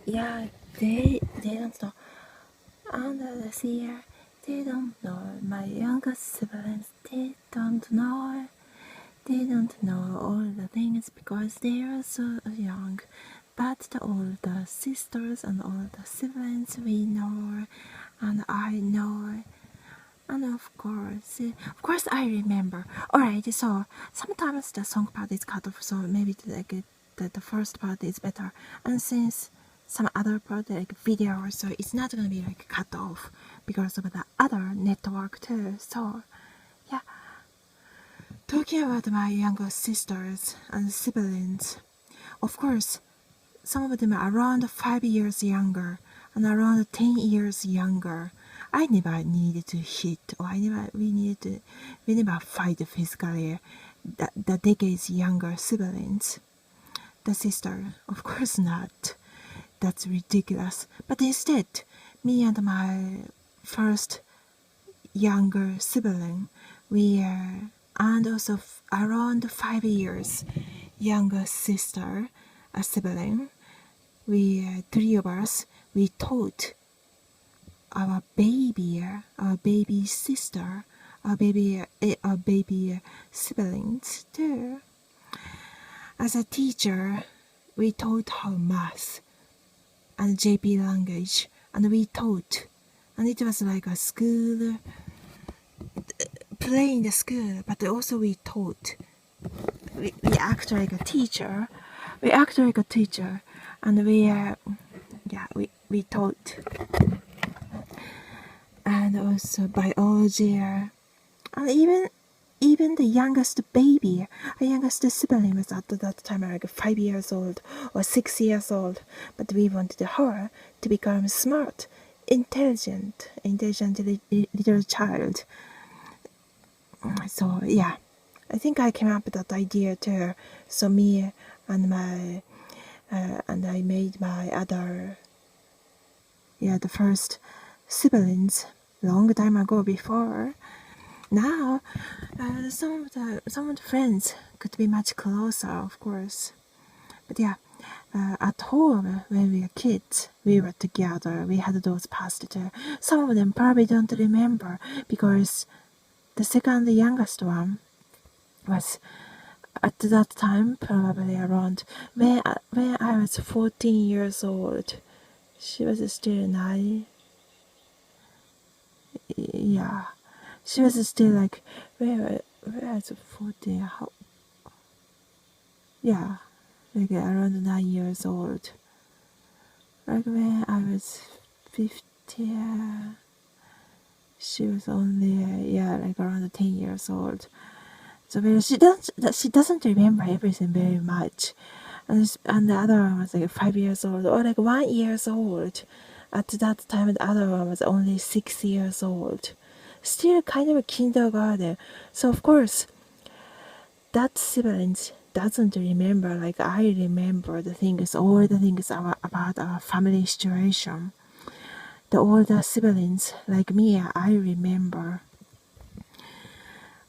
Yeah, they don't know. Under the sea, they don't know. My younger siblings, they don't know. They don't know all the things because they are so young. But the older sisters and all the siblings we know, and I know. And of course I remember. Alright, so sometimes the song part is cut off, so maybe the first part is better. And since some other part like video, so it's not gonna be like cut off because of the other network too. So yeah, talking about my younger sisters and siblings, of course some of them are around 5 years younger and around 10 years younger. I never needed to hit, or we never fight physically the decades younger siblings. The sister, of course not. That's ridiculous. But instead, me and my first younger sibling, we are, and also around 5 years younger sister, a sibling, we three of us, we taught our baby sister, our baby siblings too. As a teacher, we taught her math and JP language, and we taught, and it was like a school, play in the school, but also we taught. We act like a teacher. We act like a teacher, and we taught. And also biology, and even the youngest baby, our youngest sibling was at that time like 5 years old or 6 years old, but we wanted her to become smart, intelligent little child. So yeah, I think I came up with that idea too. So me and my and I made my other, the first siblings long time ago before. Now, some of the friends could be much closer, of course. But yeah, at home when we were kids, we were together. We had those past too. Some of them probably don't remember because the second youngest one was at that time probably around when I was 14 years old. She was still 9. Yeah, she was still like where was 14? How? Yeah, like around 9 years old. Like when I was 15, she was only like around 10 years old. So she doesn't remember everything very much, and the other one was like 5 years old or like 1 year old. At that time, the other one was only 6 years old. Still kind of a kindergarten. So of course, that siblings doesn't remember like I remember all the things about our family situation. The older siblings, like me, I remember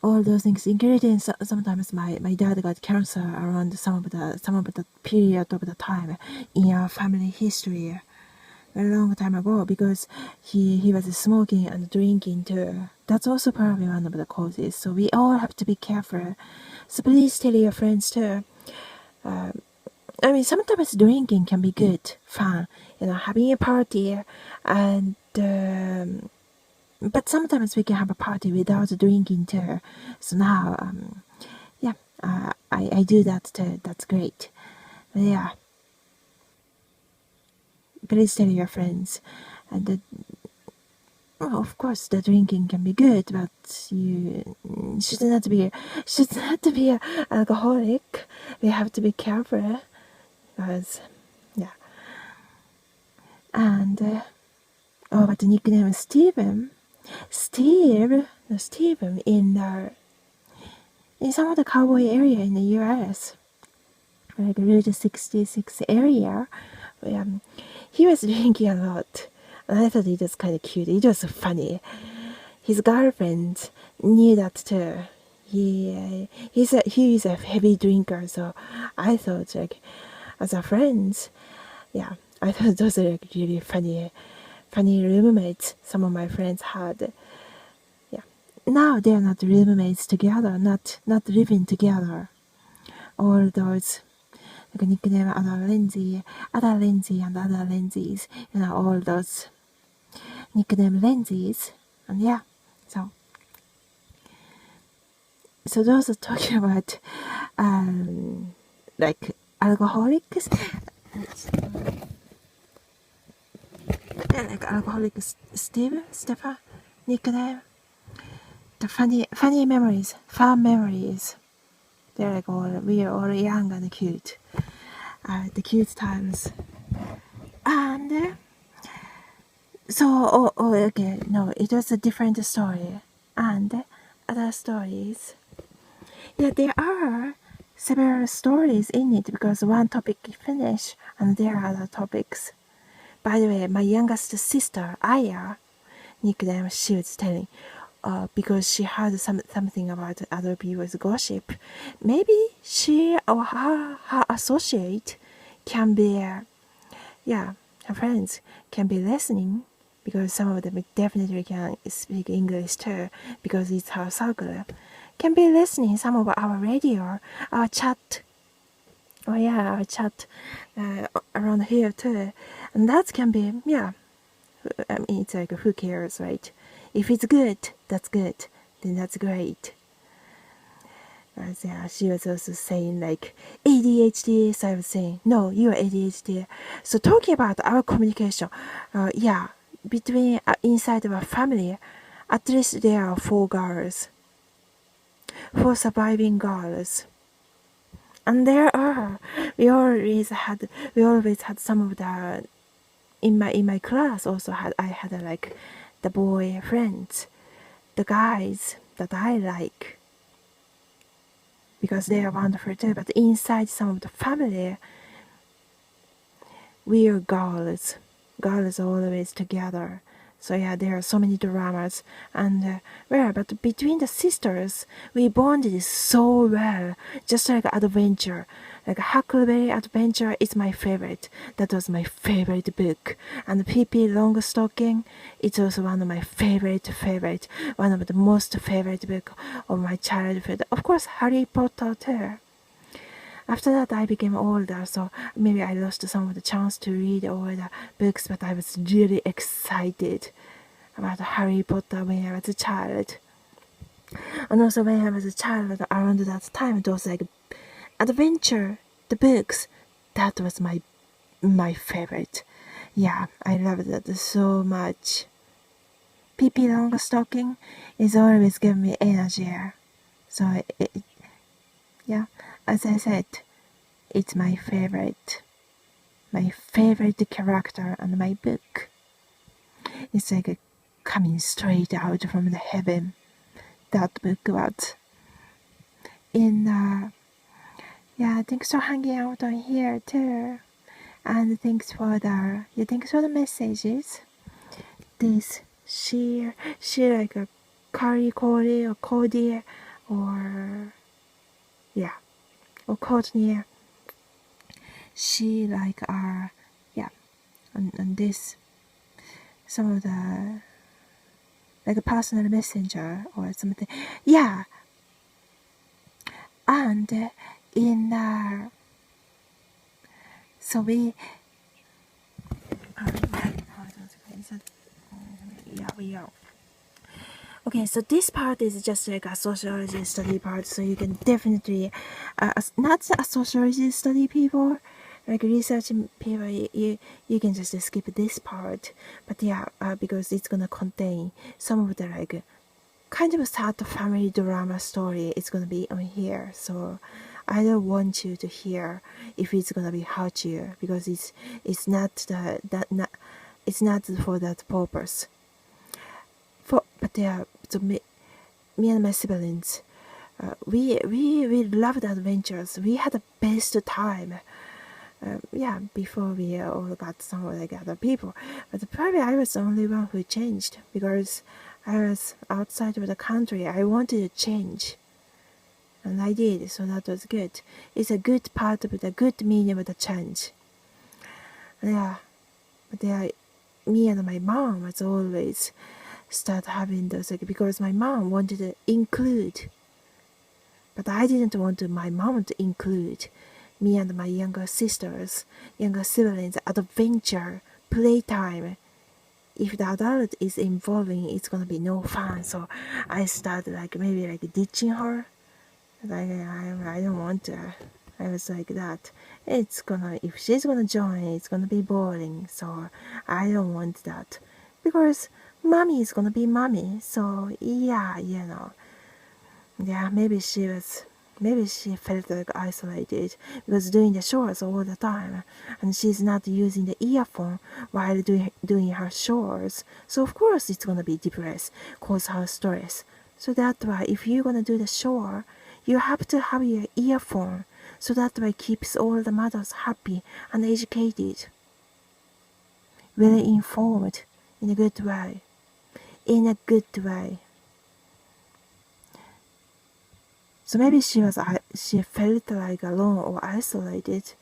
all those things, including sometimes my dad got cancer around some of the period of the time in our family history. A long time ago because he was smoking and drinking too. That's also probably one of the causes. So we all have to be careful. So please tell your friends too. I mean, sometimes drinking can be good, fun, having a party, and but sometimes we can have a party without drinking too. So now, I do that too. That's great. But yeah. Please tell your friends, and of course the drinking can be good, but you should not be an alcoholic. We have to be careful because and but the nickname Steven in some of the cowboy area in the US, like Route 66 area. He was drinking a lot, and I thought it was kind of cute. It was funny. His girlfriend knew that too. He is a heavy drinker, so I thought like as a friend, I thought those are like really funny roommates some of my friends had. Yeah. Now they're not roommates together, not living together. All those like nickname other Lindsay, and other Lindsays, all those nickname Lindsays, and yeah, so those are talking about like alcoholics, like alcoholic Stefan nickname. The funny memories, fun memories. They're like we are all young and cute. The cute times. And so, okay, no, it was a different story. And other stories. Yeah, there are several stories in it because one topic is finished and there are other topics. By the way, my youngest sister, Aya, nickname she was telling, because she heard something about other people's gossip. Maybe she or her associate can be, her friends can be listening because some of them definitely can speak English too because it's her circle. Can be listening some of our radio, our chat. Oh yeah, our chat around here too, and that can be I mean, it's like who cares, right? If it's good, that's good. Then that's great. Yeah, she was also saying like ADHD. So I was saying, no, you're ADHD. So talking about our communication, between inside of a family, at least there are 4 girls, 4 surviving girls. And there are, we always had some of the, in my class also I had like the boy friends, the guys that I like, because they are wonderful too. But inside some of the family, we are girls always together. So yeah, there are so many dramas, and but between the sisters, we bonded so well, just like adventure. Like Huckleberry Adventure is my favorite. That was my favorite book. And Pippi Longstocking, it's also one of my favorite, one of the most favorite book of my childhood. Of course, Harry Potter too. After that, I became older, so maybe I lost some of the chance to read all the books, but I was really excited about Harry Potter when I was a child. And also when I was a child, around that time, it was like adventure, the books, that was my favorite. Yeah, I loved that so much. Pippi Longstocking is always giving me energy. So, as I said, it's my favorite character and my book. It's like coming straight out from the heaven. That book was. Thanks for hanging out on here too. And thanks for the messages. This she like a Carly Corey or Cody or Courtney. She like and this some of the like a personal messenger or something. Yeah. And in so we we are. Okay, so this part is just like a sociology study part, so you can definitely, not a sociology study people, like research people, you can just skip this part. But because it's gonna contain some of the like kind of sad family drama story. It's gonna be on here, so I don't want you to hear if it's gonna be hurt you, because it's not it's not for that purpose. So me and my siblings, we loved adventures. We had the best time. Before we all got some like other people. But probably I was the only one who changed, because I was outside of the country. I wanted to change, and I did. So that was good. It's a good part of the good meaning of the change. But me and my mom was always start having those, like, because my mom wanted to include, but I didn't want my mom to include me and my younger siblings adventure playtime. If the adult is involving, it's gonna be no fun. So I started maybe ditching her. I don't want to. I was like that. If she's gonna join, it's gonna be boring. So I don't want that, because mommy is gonna be mommy. So yeah, yeah, maybe she felt isolated because doing the chores all the time, and she's not using the earphone while doing her chores. So of course it's gonna be depressed, cause her stress. So that's why if you're gonna do the chore, you have to have your earphone. So that way keeps all the mothers happy and educated, very informed, in a good way. So maybe she felt alone or isolated,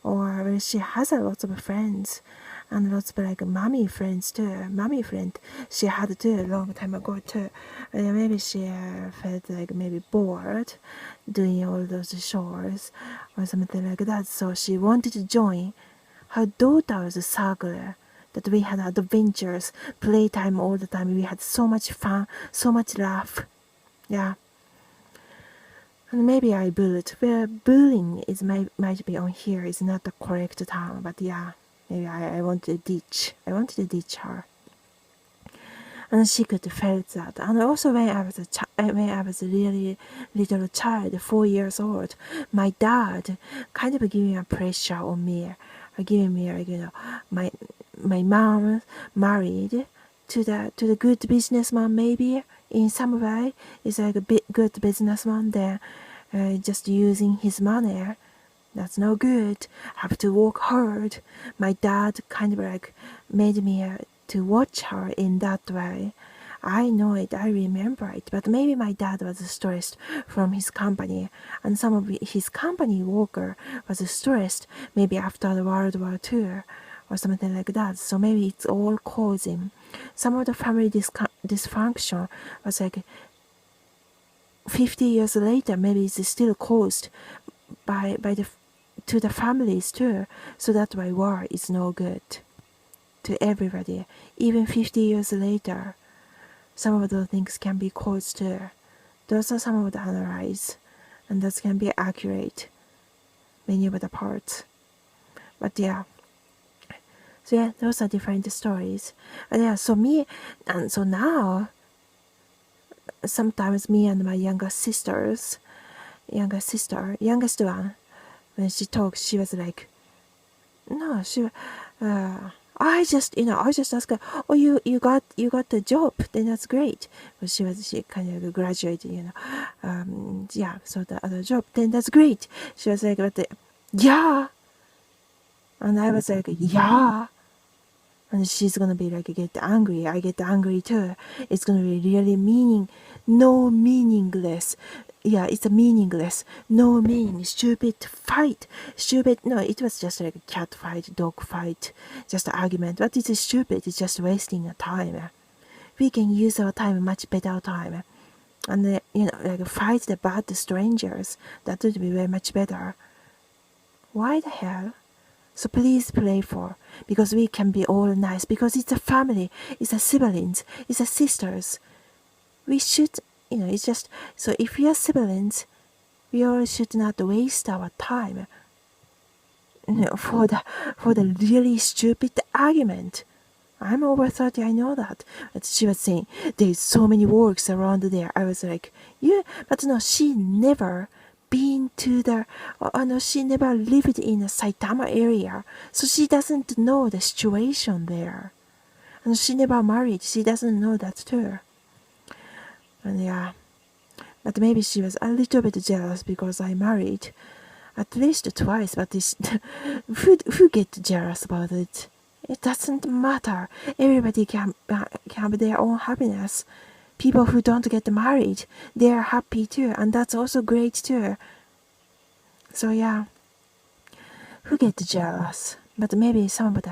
or she has a lot of friends, and lots of mommy friends too. Mommy friend she had too a long time ago too. Maybe she felt maybe bored doing all those chores or something like that. So she wanted to join her daughter's circle. That we had adventures, playtime all the time. We had so much fun, so much laugh. Yeah. And maybe I bullied. Well, bullying might be on here is not the correct term, but yeah, maybe I wanted to ditch. I wanted to ditch her, and she could feel that. And also when I was a really little child, 4 years old, my dad kind of giving a pressure on me, giving me my mom married to the good businessman, maybe in some way is a good businessman, then just using his money, that's no good, have to work hard. My dad kind of made me to watch her in that way. I know it, I remember it, but maybe my dad was stressed from his company, and some of his company worker was stressed maybe after the World War II or something like that. So maybe it's all causing some of the family dysfunction was 50 years later. Maybe it's still caused by the families too. So that's why war is no good to everybody. Even 50 years later, some of those things can be caused too. Those are some of the analyze, and that can be accurate, many of the parts. But yeah. So yeah, those are different stories. And yeah, so now, sometimes me and my youngest one, when she talks, she was like, no, I just asked her, oh, you got the job, then that's great. But she kind of graduated, yeah, so the other job, then that's great. She was like, yeah, and I was like, yeah. And she's gonna be get angry. I get angry too. It's gonna be really meaningless. Yeah, it's a meaningless, no meaning, stupid fight. No, it was just a cat fight, dog fight, just an argument. But it's stupid. It's just wasting time. We can use our time much better time, and fight the bad strangers. That would be very much better. Why the hell? So please pray for, because we can be all nice, because it's a family, it's a siblings, it's a sisters. We should, it's just, so if we are siblings, we all should not waste our time, for the really stupid argument. I'm over 30, I know that. But she was saying, there's so many works around there. I was like, yeah, but no, she never been to she never lived in the Saitama area, so she doesn't know the situation there, and she never married, she doesn't know that too. And yeah, but maybe she was a little bit jealous because I married at least twice, but who get jealous about it? It doesn't matter. Everybody can have their own happiness. People who don't get married, they are happy too, and that's also great too. So yeah, who get jealous? But maybe somebody